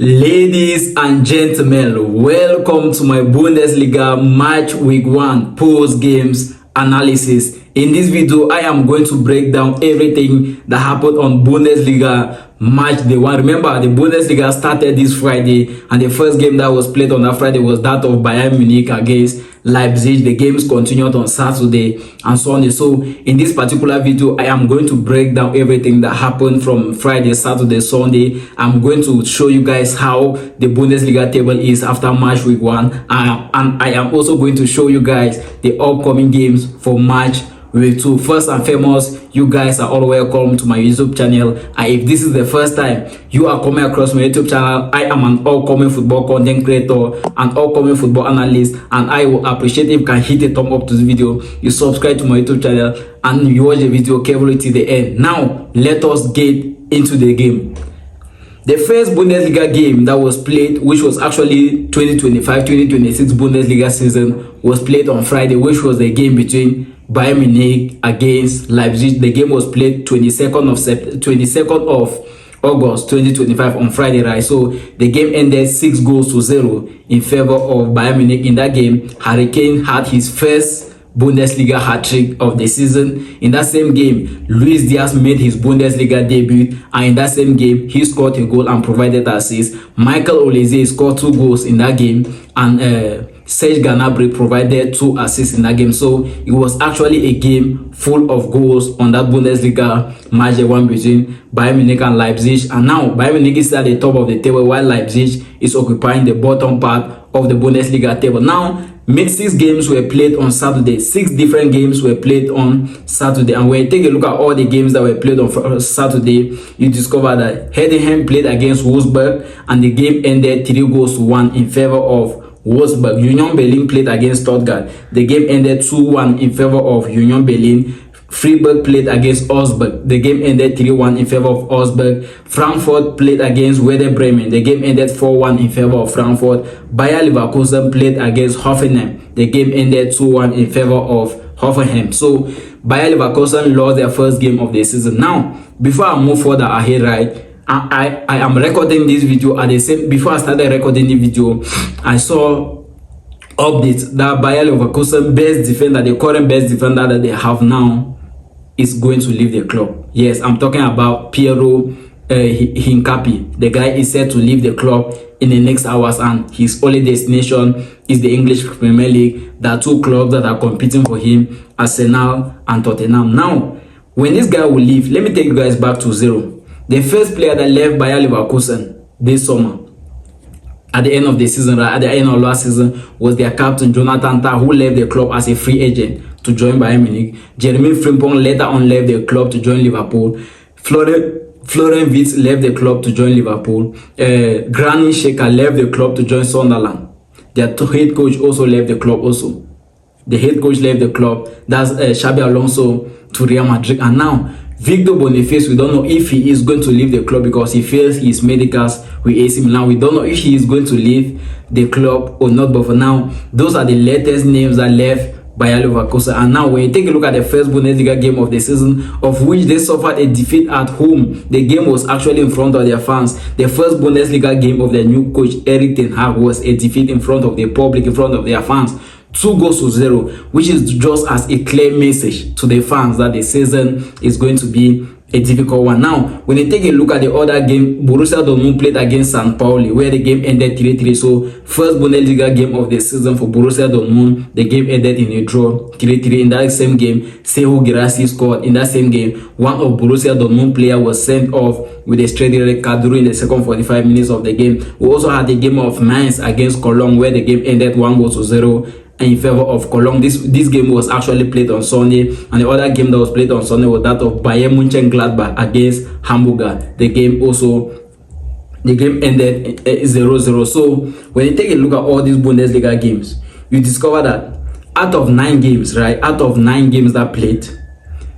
Ladies and gentlemen, welcome to my Bundesliga match week 1 post games analysis. In this video, I am going to break down everything that happened on Bundesliga match day 1. Remember, the Bundesliga started this Friday, and the first game that was played on that Friday was that of Bayern Munich against Leipzig. The games continued on Saturday and Sunday. So in this particular video, I am going to break down everything that happened from Friday, Saturday, Sunday. I'm going to show you guys how the Bundesliga table is after match week 1, and I am also going to show you guys the upcoming games for match week 2. First and foremost, you guys are all welcome to my YouTube channel, and if this is the first time you are coming across my YouTube channel, I am an upcoming football content creator and upcoming football analyst, and I will appreciate if you can hit a thumb up to this video, you subscribe to my YouTube channel, and you watch the video carefully till the end. Now let us get into the game. The first Bundesliga game that was played, which was actually 2025-2026 Bundesliga season, was played on Friday, which was the game between Bayern Munich against Leipzig. The game was played 22nd of August 2025 on Friday, right? So the game ended 6-0 in favor of Bayern Munich. In that game, Kane had his first Bundesliga hat-trick of the season. In that same game, Luis Diaz made his Bundesliga debut, and in that same game, he scored a goal and provided assist. Michael Olise scored 2 goals in that game, and Serge Gnabry provided 2 assists in that game. So it was actually a game full of goals on that Bundesliga match 1 between Bayern Munich and Leipzig. And now Bayern Munich is at the top of the table, while Leipzig is occupying the bottom part of the Bundesliga table. Now 6 games were played on Saturday. 6 different games were played on Saturday, and when you take a look at all the games that were played on Saturday, you discover that Heidenheim played against Wolfsburg, and the game ended 3-1 in favor of Wolfsburg. Union Berlin played against Stuttgart. The game ended 2-1 in favor of Union Berlin. Freiburg played against Augsburg. The game ended 3-1 in favor of Augsburg. Frankfurt played against Werder Bremen. The game ended 4-1 in favor of Frankfurt. Bayer Leverkusen played against Hoffenheim. The game ended 2-1 in favor of Hoffenheim. So Bayer Leverkusen lost their first game of the season. Now, before I move further ahead, right, I am recording this video at the same. Before I started recording the video, I saw updates that Bayer Leverkusen best defender, the current best defender that they have now, is going to leave the club. Yes, I'm talking about Piero Hincapié. The guy is set to leave the club in the next hours, and his only destination is the English Premier League. There are 2 clubs that are competing for him, Arsenal and Tottenham. Now, when this guy will leave, let me take you guys back to zero. The first player that left Bayer Leverkusen this summer, at the end of the season, right, at the end of last season, was their captain Jonathan Tah, who left the club as a free agent to join Bayern Munich. Jeremy Frimpong later on left the club to join Liverpool. Florian Wirtz left the club to join Liverpool. Granit Xhaka left the club to join Sunderland. Their head coach also left the club also. The head coach left the club. That's Xabi Alonso to Real Madrid. And now Victor Boniface, we don't know if he is going to leave the club because he fails his medicals with AC Milan. We don't know if he is going to leave the club or not, but for now, those are the latest names that left Bayer Leverkusen. And now when you take a look at the first Bundesliga game of the season, of which they suffered a defeat at home, the game was actually in front of their fans. The first Bundesliga game of their new coach Erik ten Hag was a defeat in front of the public, in front of their fans. 2-0, which is just as a clear message to the fans that the season is going to be a difficult one. Now, when you take a look at the other game, Borussia Dortmund played against St. Pauli, where the game ended 3-3. So, first Bundesliga game of the season for Borussia Dortmund, the game ended in a draw, 3-3. In that same game, Serhou Guirassy scored. In that same game, one of Borussia Dortmund players was sent off with a straight red card during the second 45 minutes of the game. We also had the game of Mainz against Cologne, where the game ended 1-0 in favor of Cologne. This game was actually played on Sunday, and the other game that was played on Sunday was that of Bayern Munich against Hamburger. The game ended 0-0. So when you take a look at all these Bundesliga games, you discover that out of 9 games, right, out of 9 games that played,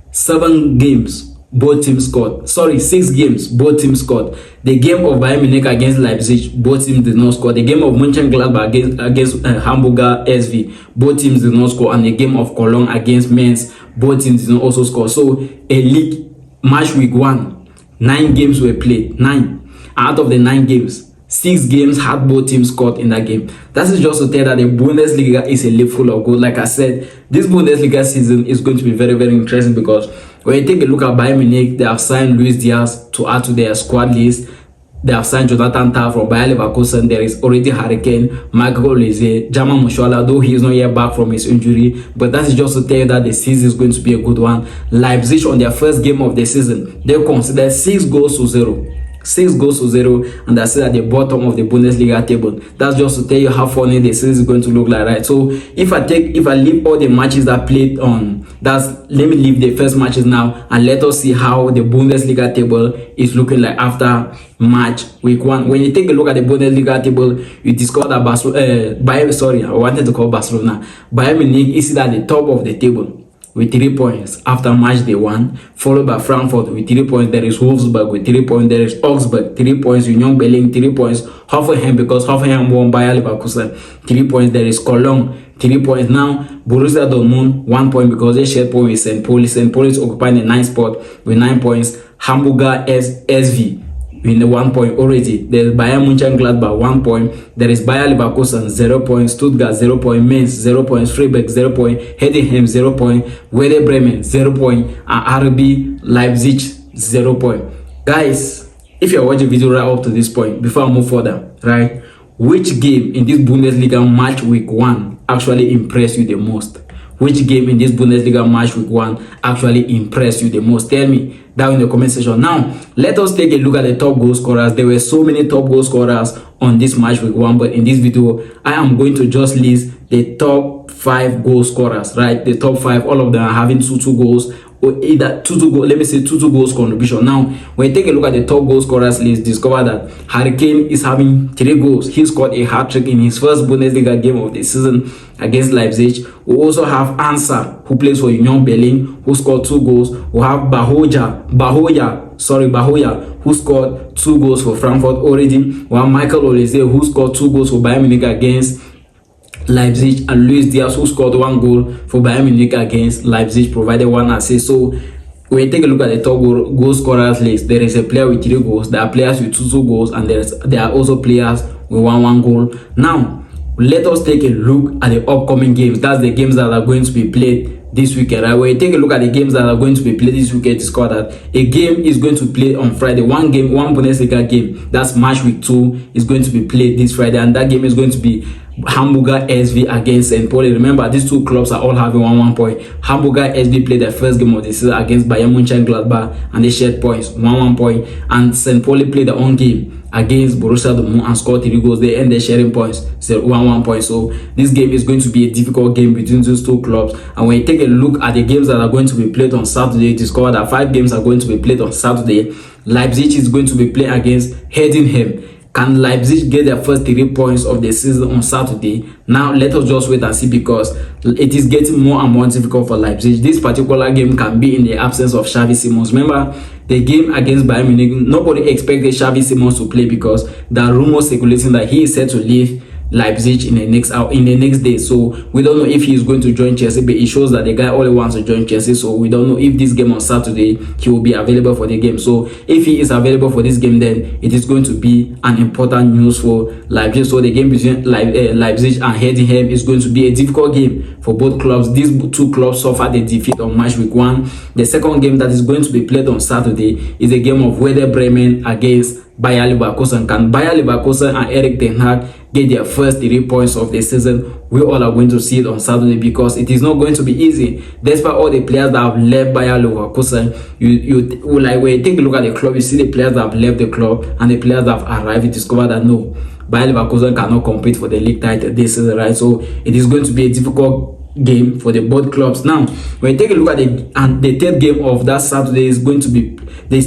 7 games both teams scored. Sorry, 6 games both teams scored. The game of Bayern Munich against Leipzig, both teams did not score. The game of Mönchengladbach against Hamburger SV, both teams did not score. And the game of Cologne against Mainz, both teams did not also score. So a league match week 1, 9 games were played. 9. Out of the 9 games, 6 games had both teams scored in that game. That is just to tell that the Bundesliga is a league full of goals. Like I said, this Bundesliga season is going to be very, very interesting because when you take a look at Bayern Munich, they have signed Luis Diaz to add to their squad list. They have signed Jonathan Tah from Bayer Leverkusen. There is already Kane, Michael Olise, Jamal Musiala, though he is not yet back from his injury. But that is just to tell you that the season is going to be a good one. Leipzig, on their first game of the season, they considered 6 goals to 0. 6 goals to 0, and that's at the bottom of the Bundesliga table. That's just to tell you how funny the season is going to look like, right? So if I leave all the matches that played on, let me leave the first matches now, and let us see how the Bundesliga table is looking like after match week 1. When you take a look at the Bundesliga table, you discover that Bayern Munich is at the top of the table with 3 points after match day 1, followed by Frankfurt with 3 points. There is Wolfsburg with 3 points. There is Augsburg 3 points. Union Berlin 3 points. Hoffenheim, because Hoffenheim won Bayer Leverkusen, 3 points. There is Cologne 3 points. Now Borussia Dortmund 1 point because they share point with St. Pauli. St. Pauli is occupying the 9th spot with 9 points. Hamburger SV in the 1 point already. There is Bayern Munich 1 point. There is Bayer Leverkusen 0 points. Stuttgart 0 point. Mainz 0 points. Freiburg 0 point. Heidenheim 0 point. Werder Bremen 0 point. And RB Leipzig 0 point. Guys, if you are watching the video right up to this point, before I move further, right, which game in this Bundesliga match week 1 actually impressed you the most? Which game in this Bundesliga match week 1 actually impressed you the most? Tell me down in the comment section. Now, let us take a look at the top goal scorers. There were so many top goal scorers on this match week 1, but in this video, I am going to just list the top 5 goal scorers, right? The top 5, all of them are having 2 goals, or either 2 goals, let me say 2 goals contribution. Now, when you take a look at the top goal scorers list, discover that Kane is having 3 goals. He scored a hat-trick in his first Bundesliga game of the season against Leipzig. We also have Ansa, who plays for Union Berlin, who scored 2 goals. We have Bahoya, who scored 2 goals for Frankfurt already. We have Michael Olise, who scored 2 goals for Bayern Munich against Leipzig, and Luis Diaz, who scored 1 goal for Bayern Munich against Leipzig, provided 1 assist. So when you take a look at the top goal scorers list, there is a player with 3 goals, there are players with 2 goals, and there are also players with 1 goal. Now, let us take a look at the upcoming games. That's the games that are going to be played this weekend, right? When you take a look at the games that are going to be played this weekend, discover that a game is going to play on Friday. One Bundesliga game, that's match week 2, is going to be played this Friday, and that game is going to be Hamburger SV against St. Pauli. Remember, these 2 clubs are all having 1 point. Hamburger SV played their first game of the season against Bayern Munich and they shared points, 1 point. And St. Pauli played their own game against Borussia Dortmund and scored 3 goals. They end their sharing points, 1 point. So this game is going to be a difficult game between those 2 clubs. And when you take a look at the games that are going to be played on Saturday, discover that 5 games are going to be played on Saturday. Leipzig is going to be playing against Heidenheim. Can Leipzig get their first 3 points of the season on Saturday? Now, let us just wait and see, because it is getting more and more difficult for Leipzig. This particular game can be in the absence of Xavi Simons. Remember, the game against Bayern Munich, nobody expected Xavi Simons to play because there are rumors circulating that he is set to leave Leipzig in the next day. So we don't know if he is going to join Chelsea, but it shows that the guy only wants to join Chelsea. So we don't know if this game on Saturday he will be available for the game. So if he is available for this game, then it is going to be an important news for Leipzig. So the game between Leipzig and Heidenheim is going to be a difficult game for both clubs. These 2 clubs suffered a defeat on match week 1. The second game that is going to be played on Saturday is a game of Werder Bremen against Bayer Leverkusen. Can Bayer Leverkusen and Erik ten Hag get their first 3 points of the season? We all are going to see it on Saturday, because it is not going to be easy. Despite all the players that have left Bayer Leverkusen, when you take a look at the club, you see the players that have left the club and the players that have arrived. You discover that no, Bayer Leverkusen cannot compete for the league title this season, right? So it is going to be a difficult game for the both clubs. Now, when you take a look at the third game of that Saturday is going to be which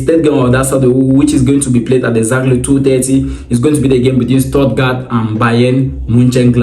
is going to be played at exactly 2:30. It's going to be the game between Stuttgart and Bayern Munich.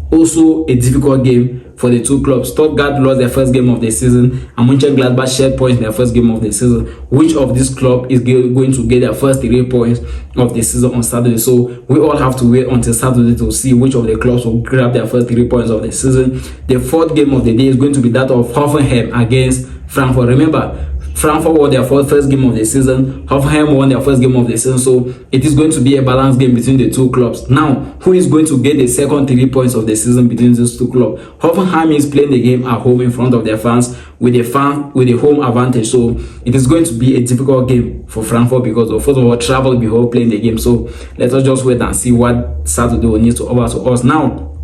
Also a difficult game for the 2 clubs. Stuttgart lost their first game of the season, and Mönchengladbach shared points in their first game of the season. Which of this club is going to get their first 3 points of the season on Saturday? So we all have to wait until Saturday to see which of the clubs will grab their first 3 points of the season. The 4th game of the day is going to be that of Hoffenheim against Frankfurt. Remember, Frankfurt won their first game of the season. Hoffenheim won their first game of the season. So it is going to be a balanced game between the two clubs. Now, who is going to get the second 3 points of the season between these two clubs? Hoffenheim is playing the game at home in front of their fans with a home advantage. So it is going to be a difficult game for Frankfurt because first of all, travel before playing the game. So let us just wait and see what Saturday will need to offer to us. Now,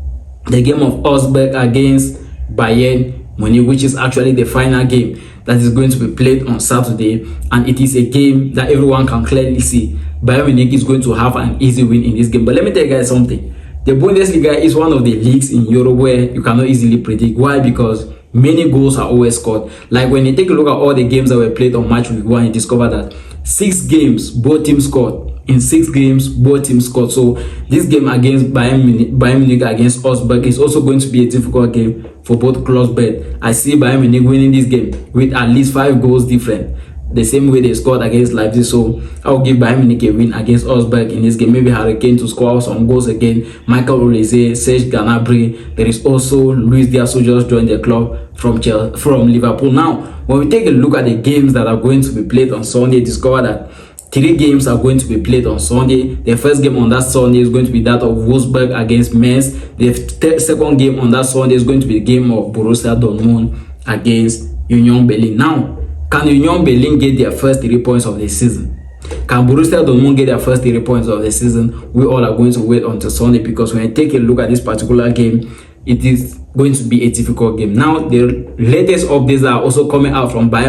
the game of Augsburg against Bayern Munich, which is actually the final game that is going to be played on Saturday, and it is a game that everyone can clearly see Bayern Munich is going to have an easy win in this game. But let me tell you guys something. The Bundesliga is one of the leagues in Europe where you cannot easily predict. Why? Because many goals are always scored. Like when you take a look at all the games that were played on match week 1, you discover that 6 games both teams scored. In 6 games, both teams scored. So this game against Bayern Munich against Augsburg is also going to be a difficult game for both clubs. But I see Bayern Munich winning this game with at least 5 goals different, the same way they scored against Leipzig. So I'll give Bayern Munich a win against Augsburg in this game. Maybe Harry Kane to score some goals again, Michael Olise, Serge Gnabry. There is also Luis Diaz who just joined the club from Liverpool. Now, when we take a look at the games that are going to be played on Sunday, discover that 3 games are going to be played on Sunday. The first game on that Sunday is going to be that of Wolfsburg against Mainz. The second game on that Sunday is going to be the game of Borussia Dortmund against Union Berlin. Now, can Union Berlin get their first 3 points of the season? Can Borussia Dortmund get their first 3 points of the season? We all are going to wait until Sunday, because when you take a look at this particular game, it is going to be a difficult game. Now, the latest updates that are also coming out from for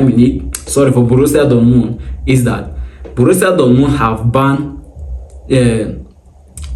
Borussia Dortmund is that Borussia Dortmund have banned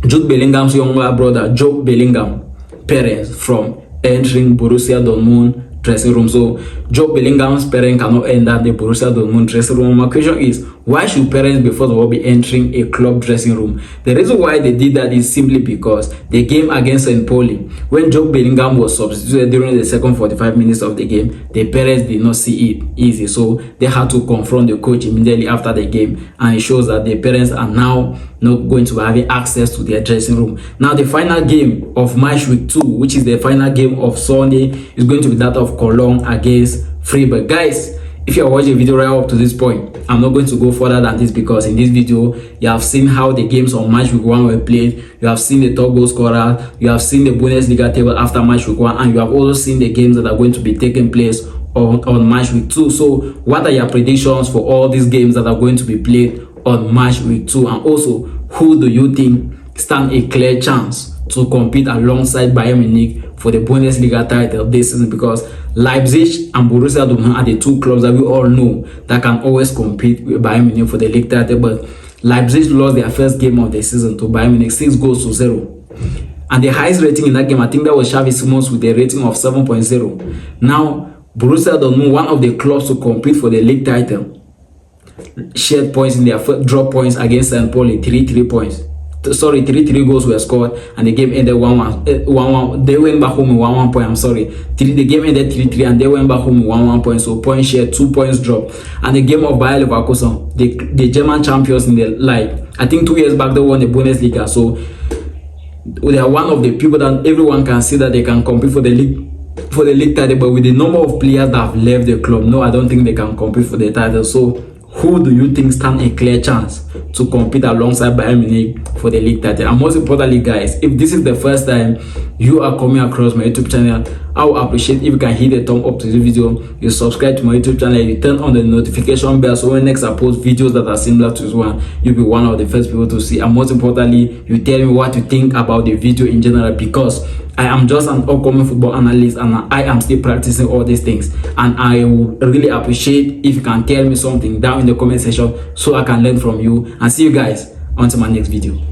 Jude Bellingham's younger brother, Joe Bellingham, parents from entering Borussia Dortmund dressing room. So Joe Bellingham's parents cannot enter the Borussia Dortmund dressing room. My question is, why should parents before the be entering a club dressing room? The reason why they did that is simply because the game against St. Pauli, when Joe Bellingham was substituted during the second 45 minutes of the game, the parents did not see it easy, so they had to confront the coach immediately after the game, and it shows that the parents are now not going to be having access to their dressing room. Now, the final game of match week 2, which is the final game of Sunday, is going to be that of Cologne against Freiburg. Guys, if you are watching the video right up to this point, I'm not going to go further than this, because in this video you have seen how the games on match week 1 were played, you have seen the top goal scorer, you have seen the Bundesliga table after match week 1, and you have also seen the games that are going to be taking place on match week 2. So what are your predictions for all these games that are going to be played on match week 2? And also, who do you think stand a clear chance to compete alongside Bayern Munich for the Bundesliga title this season? Because Leipzig and Borussia Dortmund are the 2 clubs that we all know that can always compete with Bayern Munich for the league title. But Leipzig lost their first game of the season to Bayern Munich 6-0. And the highest rating in that game, I think that was Xavi Simons with a rating of 7.0. Now, Borussia Dortmund, one of the clubs to compete for the league title, shared points in their first drop points against St. Pauli, 3 points. 3 goals were scored, and the game ended 1-1. They went back home in 1-1 point. The game ended 3-3, and they went back home in 1-1 point. So point share, 2 points drop. And the game of Bayer Leverkusen, the German champions in the league, I think 2 years back they won the Bundesliga. So they are one of the people that everyone can see that they can compete for the league title. But with the number of players that have left the club, no, I don't think they can compete for the title. So who do you think stand a clear chance to compete alongside Bayern Munich for the league title? And most importantly, guys, if this is the first time you are coming across my YouTube channel, I would appreciate if you can hit the thumb up to this video, you subscribe to my YouTube channel, you turn on the notification bell, so when next I post videos that are similar to this one, you'll be one of the first people to see. And most importantly, you tell me what you think about the video in general, because I am just an upcoming football analyst and I am still practicing all these things, and I would really appreciate if you can tell me something down in the comment section so I can learn from you. And see you guys until my next video.